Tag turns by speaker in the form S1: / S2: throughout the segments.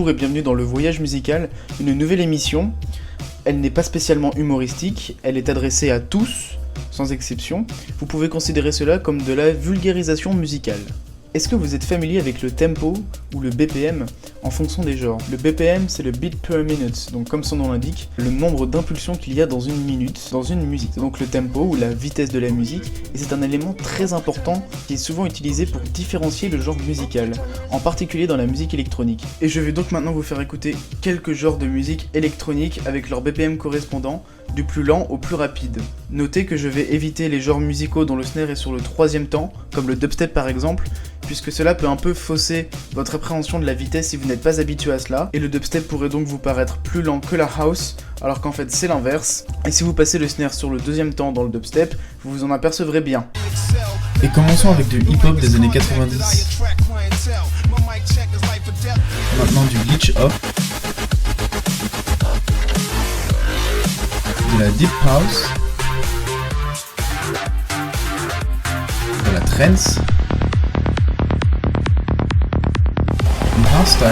S1: Bonjour et bienvenue dans Le Voyage Musical, une nouvelle émission. Elle n'est pas spécialement humoristique, elle est adressée à tous, sans exception. Vous pouvez considérer cela comme de la vulgarisation musicale. Est-ce que vous êtes familier avec le tempo ou le BPM en fonction des genres? Le BPM, c'est le beat per minute, donc comme son nom l'indique, le nombre d'impulsions qu'il y a dans une minute, dans une musique. C'est donc le tempo ou la vitesse de la musique, et c'est un élément très important qui est souvent utilisé pour différencier le genre musical, en particulier dans la musique électronique. Et je vais donc maintenant vous faire écouter quelques genres de musique électronique avec leur BPM correspondant, du plus lent au plus rapide. Notez que je vais éviter les genres musicaux dont le snare est sur le troisième temps, comme le dubstep par exemple, puisque cela peut un peu fausser votre appréhension de la vitesse si vous n'êtes pas habitué à cela, et le dubstep pourrait donc vous paraître plus lent que la house, alors qu'en fait c'est l'inverse, et si vous passez le snare sur le deuxième temps dans le dubstep, vous vous en apercevrez bien. Et commençons avec du hip-hop des années 90. Maintenant du glitch hop, de la deep house, de la trance, du hardstyle,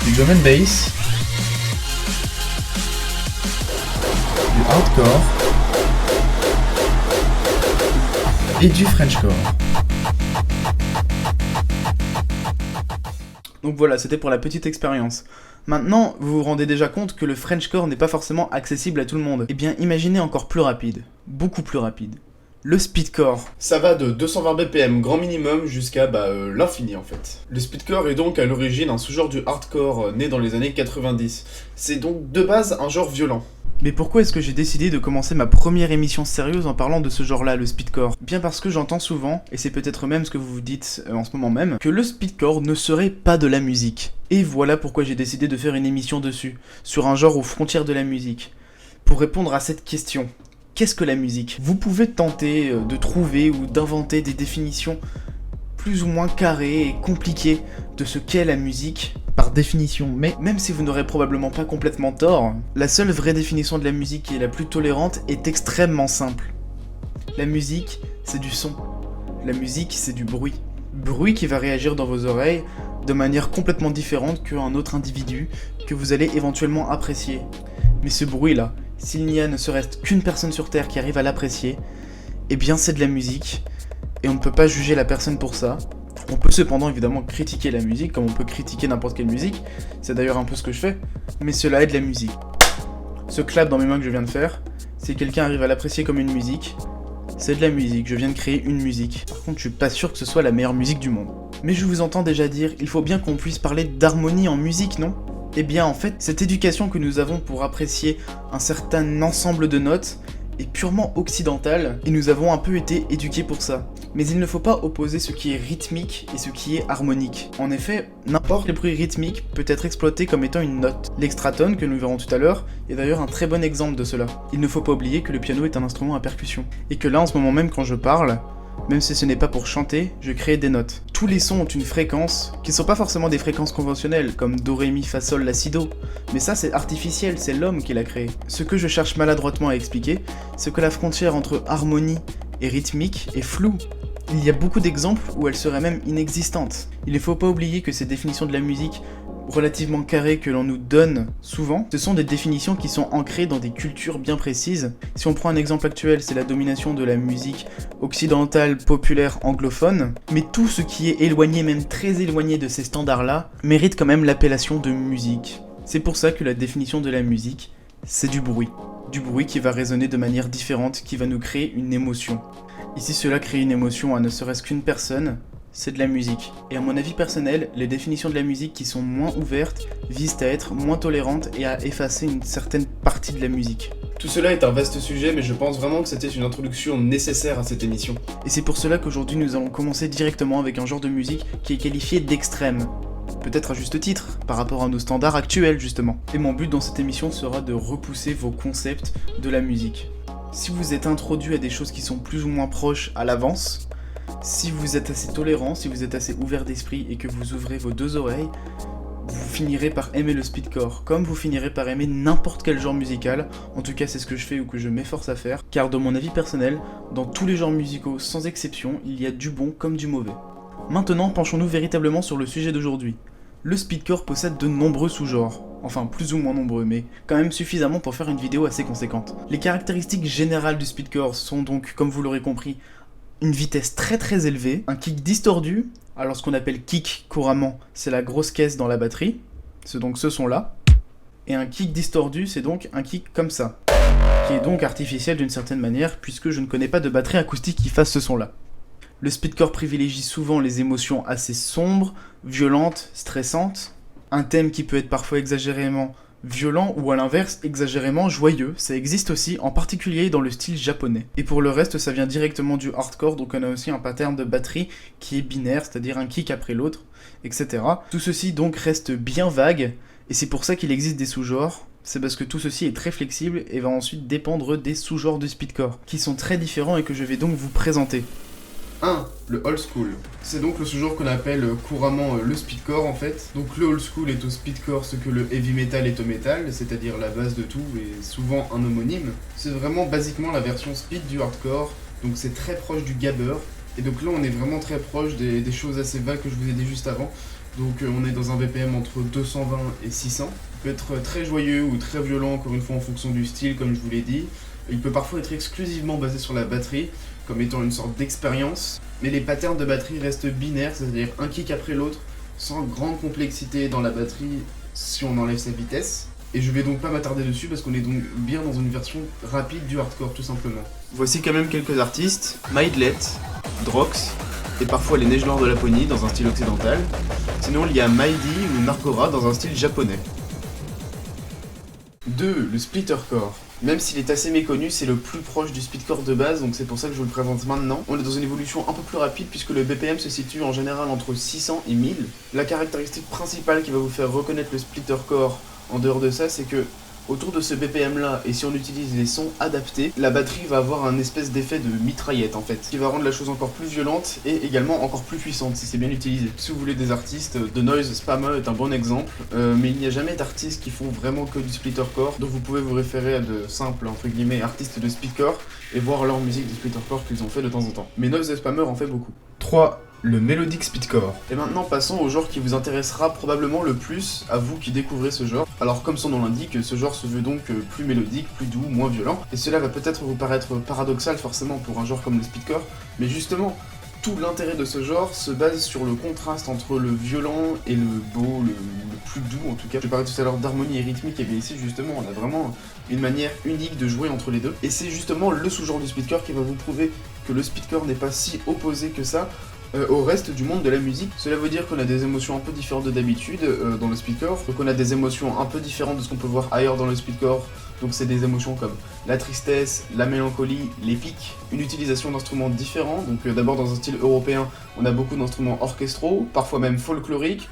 S1: du drum and bass, du hardcore et du frenchcore. Donc voilà, c'était pour la petite expérience. Maintenant, vous vous rendez déjà compte que le Frenchcore n'est pas forcément accessible à tout le monde. Eh bien, imaginez encore plus rapide, beaucoup plus rapide. Le Speedcore.
S2: Ça va de 220 BPM grand minimum jusqu'à l'infini en fait. Le Speedcore est donc à l'origine un sous-genre du hardcore né dans les années 90. C'est donc de base un genre violent.
S1: Mais pourquoi est-ce que j'ai décidé de commencer ma première émission sérieuse en parlant de ce genre-là, le speedcore? Bien parce que j'entends souvent, et c'est peut-être même ce que vous vous dites en ce moment même, que le speedcore ne serait pas de la musique. Et voilà pourquoi j'ai décidé de faire une émission dessus, sur un genre aux frontières de la musique. Pour répondre à cette question, qu'est-ce que la musique? Vous pouvez tenter de trouver ou d'inventer des définitions plus ou moins carrées et compliquées de ce qu'est la musique, par définition, mais même si vous n'aurez probablement pas complètement tort, la seule vraie définition de la musique qui est la plus tolérante est extrêmement simple. La musique, c'est du son. La musique, c'est du bruit. Bruit qui va réagir dans vos oreilles de manière complètement différente qu'un autre individu que vous allez éventuellement apprécier. Mais ce bruit-là, s'il n'y a ne serait-ce qu'une personne sur Terre qui arrive à l'apprécier, eh bien c'est de la musique, et on ne peut pas juger la personne pour ça. On peut cependant évidemment critiquer la musique, comme on peut critiquer n'importe quelle musique, c'est d'ailleurs un peu ce que je fais, mais cela est de la musique. Ce clap dans mes mains que je viens de faire, si quelqu'un arrive à l'apprécier comme une musique, c'est de la musique, je viens de créer une musique. Par contre, je suis pas sûr que ce soit la meilleure musique du monde. Mais je vous entends déjà dire, il faut bien qu'on puisse parler d'harmonie en musique, non? Eh bien en fait, cette éducation que nous avons pour apprécier un certain ensemble de notes est purement occidentale, et nous avons un peu été éduqués pour ça. Mais il ne faut pas opposer ce qui est rythmique et ce qui est harmonique. En effet, n'importe quel bruit rythmique peut être exploité comme étant une note. L'extratone, que nous verrons tout à l'heure, est d'ailleurs un très bon exemple de cela. Il ne faut pas oublier que le piano est un instrument à percussion. Et que là, en ce moment même, quand je parle, même si ce n'est pas pour chanter, je crée des notes. Tous les sons ont une fréquence, qui ne sont pas forcément des fréquences conventionnelles, comme do, ré, mi, fa, sol, la, si, do. Mais ça c'est artificiel, c'est l'homme qui l'a créé. Ce que je cherche maladroitement à expliquer, c'est que la frontière entre harmonie et rythmique est floue. Il y a beaucoup d'exemples où elle serait même inexistante. Il ne faut pas oublier que ces définitions de la musique relativement carrées que l'on nous donne souvent, ce sont des définitions qui sont ancrées dans des cultures bien précises. Si on prend un exemple actuel, c'est la domination de la musique occidentale, populaire, anglophone, mais tout ce qui est éloigné, même très éloigné de ces standards-là, mérite quand même l'appellation de musique. C'est pour ça que la définition de la musique, c'est du bruit. Du bruit qui va résonner de manière différente, qui va nous créer une émotion. Et si cela crée une émotion à ne serait-ce qu'une personne, c'est de la musique. Et à mon avis personnel, les définitions de la musique qui sont moins ouvertes visent à être moins tolérantes et à effacer une certaine partie de la musique.
S2: Tout cela est un vaste sujet, mais je pense vraiment que c'était une introduction nécessaire à cette émission.
S1: Et c'est pour cela qu'aujourd'hui nous allons commencer directement avec un genre de musique qui est qualifié d'extrême. Peut-être à juste titre, par rapport à nos standards actuels justement. Et mon but dans cette émission sera de repousser vos concepts de la musique. Si vous êtes introduit à des choses qui sont plus ou moins proches à l'avance, si vous êtes assez tolérant, si vous êtes assez ouvert d'esprit et que vous ouvrez vos deux oreilles, vous finirez par aimer le speedcore, comme vous finirez par aimer n'importe quel genre musical. En tout cas c'est ce que je fais ou que je m'efforce à faire, car de mon avis personnel, dans tous les genres musicaux sans exception, il y a du bon comme du mauvais. Maintenant, penchons-nous véritablement sur le sujet d'aujourd'hui. Le speedcore possède de nombreux sous-genres, enfin plus ou moins nombreux, mais quand même suffisamment pour faire une vidéo assez conséquente. Les caractéristiques générales du speedcore sont donc, comme vous l'aurez compris, une vitesse très élevée, un kick distordu, alors ce qu'on appelle kick couramment, c'est la grosse caisse dans la batterie, c'est donc ce son-là, et un kick distordu, c'est donc un kick comme ça, qui est donc artificiel d'une certaine manière, puisque je ne connais pas de batterie acoustique qui fasse ce son-là. Le speedcore privilégie souvent les émotions assez sombres, violentes, stressantes, un thème qui peut être parfois exagérément violent ou à l'inverse exagérément joyeux, ça existe aussi, en particulier dans le style japonais. Et pour le reste, ça vient directement du hardcore, donc on a aussi un pattern de batterie qui est binaire, c'est-à-dire un kick après l'autre, etc. Tout ceci donc reste bien vague, et c'est pour ça qu'il existe des sous-genres. C'est parce que tout ceci est très flexible et va ensuite dépendre des sous-genres du speedcore, qui sont très différents et que je vais donc vous présenter.
S2: 1. Le old school. C'est donc le sous-genre qu'on appelle couramment le speedcore en fait. Donc le old school est au speedcore ce que le heavy metal est au metal, c'est-à-dire la base de tout et souvent un homonyme. C'est vraiment basiquement la version speed du hardcore, donc c'est très proche du gabber. Et donc là on est vraiment très proche des choses assez vagues que je vous ai dit juste avant. Donc on est dans un BPM entre 220 et 600. Il peut être très joyeux ou très violent, encore une fois en fonction du style comme je vous l'ai dit. Il peut parfois être exclusivement basé sur la batterie, comme étant une sorte d'expérience, mais les patterns de batterie restent binaires, c'est-à-dire un kick après l'autre, sans grande complexité dans la batterie si on enlève sa vitesse. Et je vais donc pas m'attarder dessus parce qu'on est donc bien dans une version rapide du hardcore tout simplement. Voici quand même quelques artistes, Maidlet, Drox, et parfois les Neiges Noires de Laponie dans un style occidental. Sinon il y a Maidi ou Narcora dans un style japonais. 2. Le splittercore. Même s'il est assez méconnu, c'est le plus proche du speedcore de base, donc c'est pour ça que je vous le présente maintenant. On est dans une évolution un peu plus rapide puisque le BPM se situe en général entre 600 et 1000. La caractéristique principale qui va vous faire reconnaître le splittercore en dehors de ça, c'est que autour de ce BPM là, et si on utilise les sons adaptés, la batterie va avoir un espèce d'effet de mitraillette en fait, qui va rendre la chose encore plus violente et également encore plus puissante si c'est bien utilisé. Si vous voulez des artistes, The Noise Spammer est un bon exemple, mais il n'y a jamais d'artistes qui font vraiment que du splittercore, donc vous pouvez vous référer à de simples entre guillemets artistes de speedcore et voir leur musique de splittercore qu'ils ont fait de temps en temps. Mais Noise Spammer en fait beaucoup. 3. Le Melodic Speedcore. Et maintenant passons au genre qui vous intéressera probablement le plus à vous qui découvrez ce genre. Alors comme son nom l'indique, ce genre se veut donc plus mélodique, plus doux, moins violent. Et cela va peut-être vous paraître paradoxal forcément pour un genre comme le speedcore, mais justement, tout l'intérêt de ce genre se base sur le contraste entre le violent et le beau, le plus doux en tout cas. Je parlais tout à l'heure d'harmonie et rythmique, et bien ici justement on a vraiment une manière unique de jouer entre les deux. Et c'est justement le sous-genre du speedcore qui va vous prouver que le speedcore n'est pas si opposé que ça au reste du monde de la musique. Cela veut dire qu'on a des émotions un peu différentes de d'habitude dans le speedcore, donc on a des émotions un peu différentes de ce qu'on peut voir ailleurs dans le speedcore, donc c'est des émotions comme la tristesse, la mélancolie, les pics, une utilisation d'instruments différents, donc d'abord dans un style européen, on a beaucoup d'instruments orchestraux, parfois même folkloriques,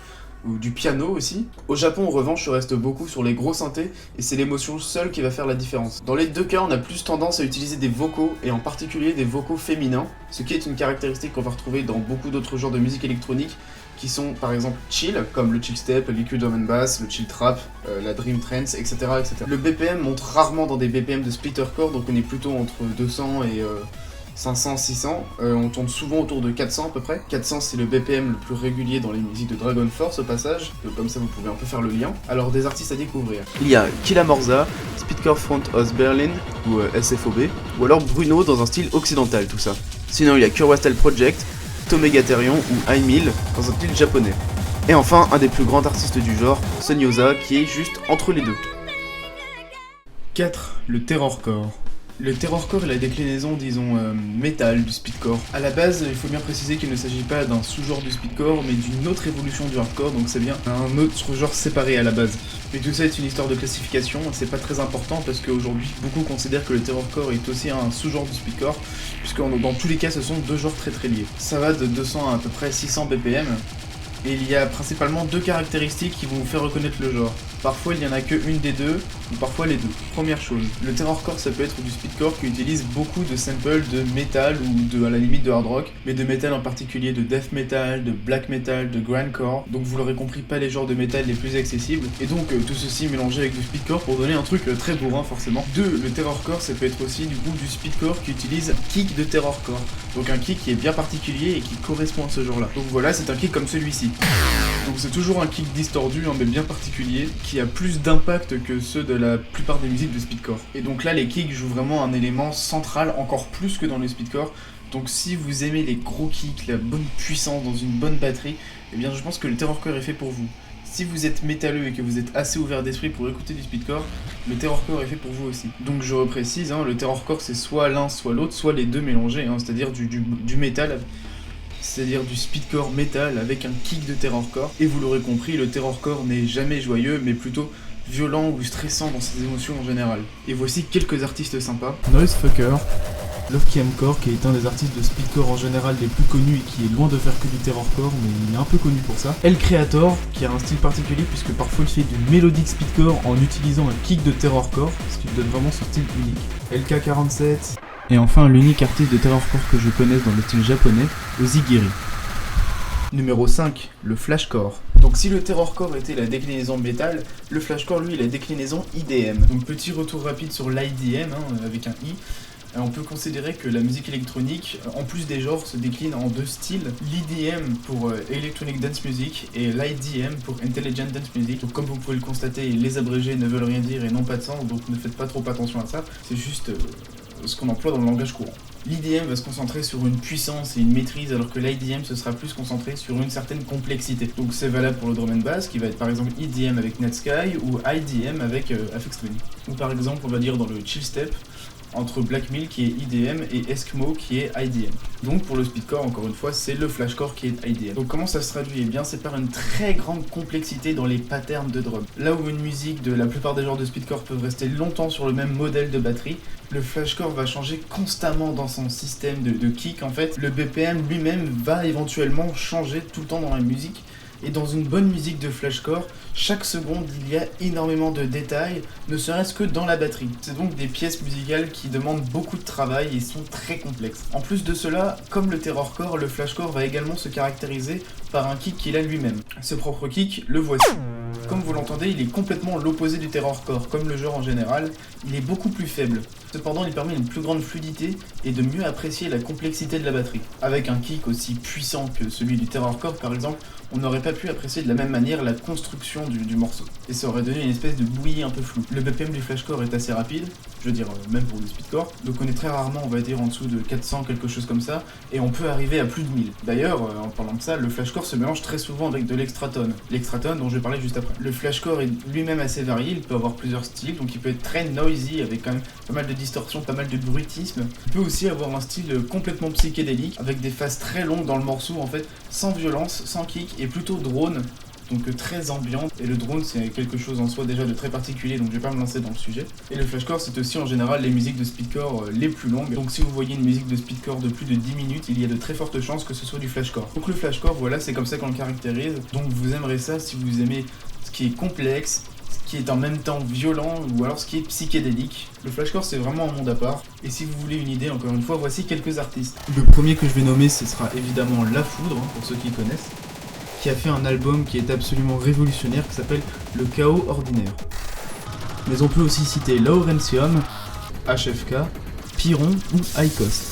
S2: ou du piano aussi. Au Japon en revanche, je reste beaucoup sur les gros synthés et c'est l'émotion seule qui va faire la différence. Dans les deux cas, on a plus tendance à utiliser des vocaux et en particulier des vocaux féminins, ce qui est une caractéristique qu'on va retrouver dans beaucoup d'autres genres de musique électronique qui sont par exemple chill, comme le chill step, le liquid drum and bass, le chill trap, la dream trance, etc., etc. Le BPM monte rarement dans des BPM de splittercore, donc on est plutôt entre 200 et 500, 600, on tourne souvent autour de 400 à peu près. 400 c'est le BPM le plus régulier dans les musiques de Dragon Force au passage, donc comme ça vous pouvez un peu faire le lien. Alors des artistes à découvrir. Il y a Killa Morza, Speedcore Front House Berlin ou SFOB, ou alors Bruno dans un style occidental tout ça. Sinon il y a Kurwastel Project, Tomegaterion ou Aimil dans un style japonais. Et enfin un des plus grands artistes du genre, Sonyoza, qui est juste entre les deux. 4. Le terrorcore. Le terrorcore est la déclinaison, disons, métal du speedcore. A la base, il faut bien préciser qu'il ne s'agit pas d'un sous-genre du speedcore, mais d'une autre évolution du hardcore, donc c'est bien un autre genre séparé à la base. Mais tout ça est une histoire de classification, c'est pas très important parce qu'aujourd'hui, beaucoup considèrent que le terrorcore est aussi un sous-genre du speedcore, puisque dans tous les cas, ce sont deux genres très liés. Ça va de 200 à peu près 600 BPM, et il y a principalement deux caractéristiques qui vont vous faire reconnaître le genre.
S1: Parfois il n'y en a que une des deux, ou parfois les deux. Première chose, le terrorcore ça peut être du speedcore qui utilise beaucoup de samples de metal ou à la limite de hard rock, mais de metal en particulier, de death metal, de black metal, de grindcore, donc vous l'aurez compris, pas les genres de métal les plus accessibles, et donc tout ceci mélangé avec du speedcore pour donner un truc très bourrin forcément. Le terrorcore ça peut être aussi du coup du speedcore qui utilise un kick de terrorcore, donc un kick qui est bien particulier et qui correspond à ce genre là. Donc voilà, c'est un kick comme celui-ci. Donc c'est toujours un kick distordu, mais bien particulier, qui a plus d'impact que ceux de la plupart des musiques de speedcore. Et donc là, les kicks jouent vraiment un élément central, encore plus que dans le speedcore. Donc si vous aimez les gros kicks, la bonne puissance dans une bonne batterie, eh bien je pense que le terrorcore est fait pour vous. Si vous êtes métalleux et que vous êtes assez ouvert d'esprit pour écouter du speedcore, le terrorcore est fait pour vous aussi. Donc je reprécise, le terrorcore c'est soit l'un soit l'autre, soit les deux mélangés, c'est-à-dire du métal, c'est-à-dire du speedcore métal avec un kick de terrorcore. Et vous l'aurez compris, le terrorcore n'est jamais joyeux, mais plutôt violent ou stressant dans ses émotions en général. Et voici quelques artistes sympas.
S3: Noisefucker, Lovekemcore, qui est un des artistes de speedcore en général les plus connus et qui est loin de faire que du terrorcore, mais il est un peu connu pour ça. El Creator, qui a un style particulier puisque parfois il fait du mélodique speedcore en utilisant un kick de terrorcore, ce qui lui donne vraiment son style unique. LK47, et enfin l'unique artiste de terrorcore que je connaisse dans le style japonais, Ozigiri.
S1: Numéro 5, le flashcore. Donc si le terrorcore était la déclinaison métal, le flashcore lui est la déclinaison IDM. Donc petit retour rapide sur l'IDM avec un I. On peut considérer que la musique électronique, en plus des genres, se décline en deux styles. L'EDM pour Electronic Dance Music et l'IDM pour Intelligent Dance Music. Donc comme vous pouvez le constater, les abrégés ne veulent rien dire et n'ont pas de sens, donc ne faites pas trop attention à ça. C'est juste ce qu'on emploie dans le langage courant. L'IDM va se concentrer sur une puissance et une maîtrise, alors que l'IDM se sera plus concentré sur une certaine complexité. Donc c'est valable pour le drum and bass, qui va être par exemple EDM avec Netsky, ou IDM avec Aphex Twin. Ou par exemple, on va dire dans le chill step, entre Black Mill qui est IDM et Eskimo qui est IDM. Donc pour le speedcore, encore une fois, c'est le flashcore qui est IDM. Donc comment ça se traduit ? Eh bien c'est par une très grande complexité dans les patterns de drum. Là où une musique de la plupart des genres de speedcore peuvent rester longtemps sur le même modèle de batterie, le flashcore va changer constamment dans son système de kick. En fait, le BPM lui-même va éventuellement changer tout le temps dans la musique. Et dans une bonne musique de flashcore, chaque seconde il y a énormément de détails, ne serait-ce que dans la batterie. C'est donc des pièces musicales qui demandent beaucoup de travail et sont très complexes. En plus de cela, comme le terrorcore, le flashcore va également se caractériser par un kick qu'il a lui-même. Ce propre kick, le voici. Comme vous l'entendez, il est complètement l'opposé du terrorcore. Comme le genre en général, il est beaucoup plus faible. Cependant, il permet une plus grande fluidité et de mieux apprécier la complexité de la batterie. Avec un kick aussi puissant que celui du terrorcore par exemple, on n'aurait pas pu apprécier de la même manière la construction du morceau. Et ça aurait donné une espèce de bouillie un peu floue. Le BPM du flashcore est assez rapide, je veux dire même pour le speedcore, donc on est très rarement, on va dire, en dessous de 400, quelque chose comme ça, et on peut arriver à plus de 1000. D'ailleurs, en parlant de ça, le flashcore se mélange très souvent avec de l'extratone. L'extratone dont je vais parler juste après. Le flashcore est lui-même assez varié, il peut avoir plusieurs styles, donc il peut être très noisy, avec quand même pas mal de distorsion, pas mal de bruitisme. Il peut aussi avoir un style complètement psychédélique, avec des phases très longues dans le morceau, en fait, sans violence, sans kick, et plutôt drone, donc très ambiant. Et le drone c'est quelque chose en soi déjà de très particulier, donc je vais pas me lancer dans le sujet. Et le flashcore c'est aussi en général les musiques de speedcore les plus longues, donc si vous voyez une musique de speedcore de plus de 10 minutes, il y a de très fortes chances que ce soit du flashcore. Donc le flashcore, voilà, c'est comme ça qu'on le caractérise, donc vous aimerez ça si vous aimez ce qui est complexe, ce qui est en même temps violent, ou alors ce qui est psychédélique. Le flashcore c'est vraiment un monde à part, et si vous voulez une idée, encore une fois, voici quelques artistes.
S3: Le premier que je vais nommer, ce sera évidemment La Foudre, pour ceux qui connaissent, qui a fait un album qui est absolument révolutionnaire, qui s'appelle Le Chaos Ordinaire. Mais on peut aussi citer Laurentium, HFK, Piron ou High Cost.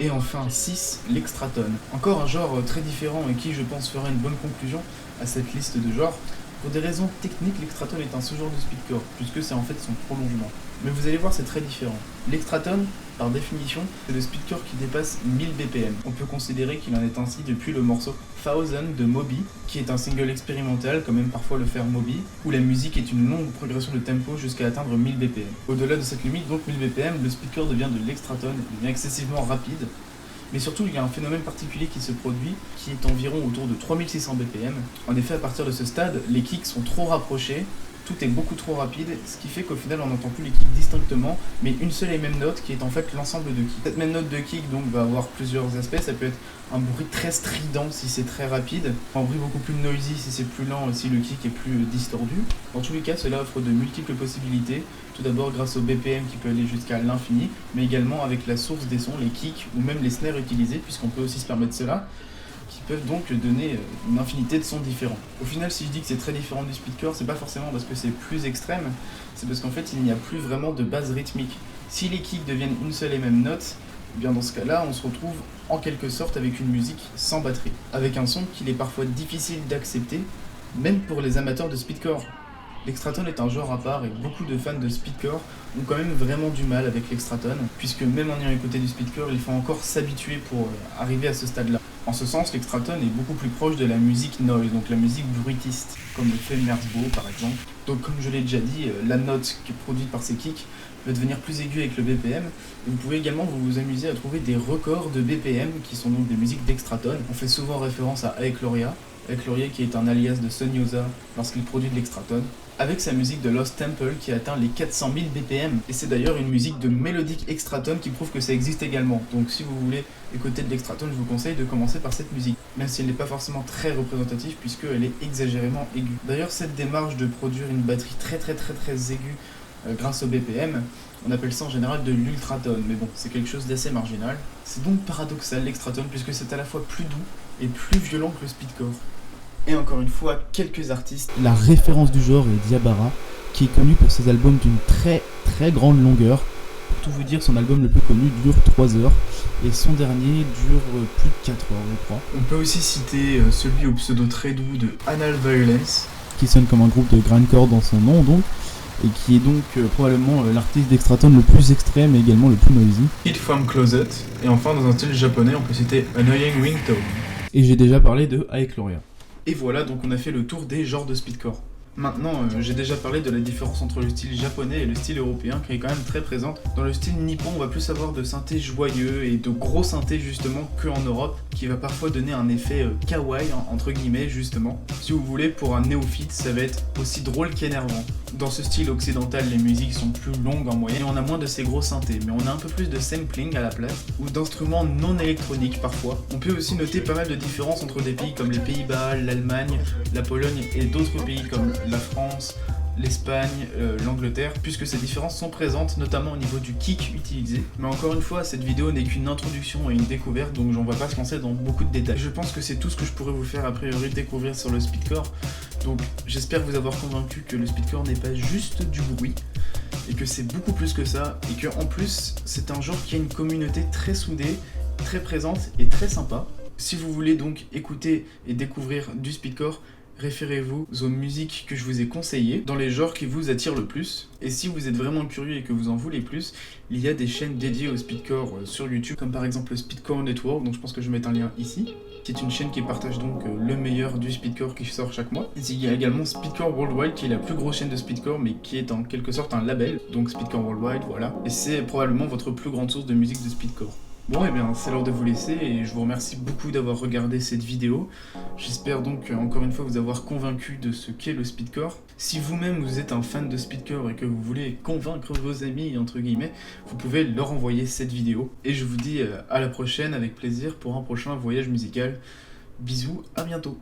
S1: Et enfin 6, l'extratone. Encore un genre très différent et qui je pense fera une bonne conclusion à cette liste de genres. Pour des raisons techniques, l'extratone est un sous-genre de speedcore, puisque c'est en fait son prolongement. Mais vous allez voir, c'est très différent. L'extratone, par définition, c'est le speedcore qui dépasse 1000 BPM. On peut considérer qu'il en est ainsi depuis le morceau Thousand de Moby, qui est un single expérimental, comme aime parfois le faire Moby, où la musique est une longue progression de tempo jusqu'à atteindre 1000 BPM. Au-delà de cette limite, donc 1000 BPM, le speedcore devient de l'extratone, il devient excessivement rapide. Mais surtout, il y a un phénomène particulier qui se produit, qui est environ autour de 3600 BPM. En effet, à partir de ce stade, les kicks sont trop rapprochés, tout est beaucoup trop rapide, ce qui fait qu'au final on n'entend plus les kicks distinctement, mais une seule et même note qui est en fait l'ensemble de kicks. Cette même note de kick donc va avoir plusieurs aspects, ça peut être un bruit très strident si c'est très rapide, un bruit beaucoup plus noisy si c'est plus lent et si le kick est plus distordu. Dans tous les cas, cela offre de multiples possibilités, tout d'abord grâce au BPM qui peut aller jusqu'à l'infini, mais également avec la source des sons, les kicks ou même les snares utilisés, puisqu'on peut aussi se permettre cela, qui peuvent donc donner une infinité de sons différents. Au final, si je dis que c'est très différent du speedcore, c'est pas forcément parce que c'est plus extrême, c'est parce qu'en fait il n'y a plus vraiment de base rythmique. Si les kicks deviennent une seule et même note, eh bien dans ce cas-là, on se retrouve en quelque sorte avec une musique sans batterie, avec un son qu'il est parfois difficile d'accepter, même pour les amateurs de speedcore. L'extratone est un genre à part et beaucoup de fans de speedcore ont quand même vraiment du mal avec l'extratone, puisque même en ayant écouté du speedcore, il faut encore s'habituer pour arriver à ce stade-là. En ce sens, l'extratone est beaucoup plus proche de la musique noise, donc la musique bruitiste, comme le fait Merzbow par exemple. Donc comme je l'ai déjà dit, la note qui est produite par ces kicks peut devenir plus aiguë avec le BPM. Et vous pouvez également vous amuser à trouver des records de BPM qui sont donc des musiques d'extratone. On fait souvent référence à Aekloria qui est un alias de Sonyosa lorsqu'il produit de l'extratone, avec sa musique de Lost Temple qui atteint les 400 000 BPM. Et c'est d'ailleurs une musique de mélodique extratone qui prouve que ça existe également. Donc si vous voulez écouter de l'extratone, je vous conseille de commencer par cette musique, même si elle n'est pas forcément très représentative puisqu'elle est exagérément aiguë. D'ailleurs, cette démarche de produire une batterie très aiguë grâce au BPM, on appelle ça en général de l'ultratone, mais bon, c'est quelque chose d'assez marginal. C'est donc paradoxal l'extratone puisque c'est à la fois plus doux et plus violent que le speedcore. Et encore une fois, quelques artistes.
S3: La référence du genre est Diabara, qui est connu pour ses albums d'une très grande longueur. Pour tout vous dire, son album le plus connu dure 3 heures, et son dernier dure plus de 4 heures, je crois.
S1: On peut aussi citer celui au pseudo très doux de Anal Violence,
S3: qui sonne comme un groupe de grindcore dans son nom, donc, et qui est donc probablement l'artiste d'extratone le plus extrême et également le plus noisy.
S1: Kid From Closet, et enfin dans un style japonais, on peut citer Annoying Ringtone.
S3: Et j'ai déjà parlé de Aekloria.
S1: Et voilà, donc on a fait le tour des genres de speedcore. Maintenant, j'ai déjà parlé de la différence entre le style japonais et le style européen qui est quand même très présente. Dans le style nippon, on va plus avoir de synthés joyeux et de gros synthés justement qu'en Europe, qui va parfois donner un effet kawaii entre guillemets justement. Si vous voulez, pour un néophyte, ça va être aussi drôle qu'énervant. Dans ce style occidental, les musiques sont plus longues en moyenne et on a moins de ces gros synthés, mais on a un peu plus de sampling à la place, ou d'instruments non électroniques parfois. On peut aussi noter pas mal de différences entre des pays comme les Pays-Bas, l'Allemagne, la Pologne et d'autres pays comme la France, l'Espagne, l'Angleterre, puisque ces différences sont présentes, notamment au niveau du kick utilisé. Mais encore une fois, cette vidéo n'est qu'une introduction et une découverte, donc on va pas se lancer dans beaucoup de détails. Je pense que c'est tout ce que je pourrais vous faire a priori découvrir sur le speedcore, donc j'espère vous avoir convaincu que le speedcore n'est pas juste du bruit, et que c'est beaucoup plus que ça, et que en plus, c'est un genre qui a une communauté très soudée, très présente et très sympa. Si vous voulez donc écouter et découvrir du speedcore, référez-vous aux musiques que je vous ai conseillées dans les genres qui vous attirent le plus. Et si vous êtes vraiment curieux et que vous en voulez plus, il y a des chaînes dédiées au speedcore sur YouTube, comme par exemple le Speedcore Network, donc je pense que je vais mettre un lien ici. C'est une chaîne qui partage donc le meilleur du speedcore qui sort chaque mois. Et il y a également Speedcore Worldwide qui est la plus grosse chaîne de speedcore mais qui est en quelque sorte un label, donc Speedcore Worldwide, voilà. Et c'est probablement votre plus grande source de musique de speedcore. Bon, et bien c'est l'heure de vous laisser et je vous remercie beaucoup d'avoir regardé cette vidéo. J'espère donc encore une fois vous avoir convaincu de ce qu'est le speedcore. Si vous-même vous êtes un fan de speedcore et que vous voulez convaincre vos amis entre guillemets, vous pouvez leur envoyer cette vidéo. Et je vous dis à la prochaine avec plaisir pour un prochain voyage musical. Bisous, à bientôt.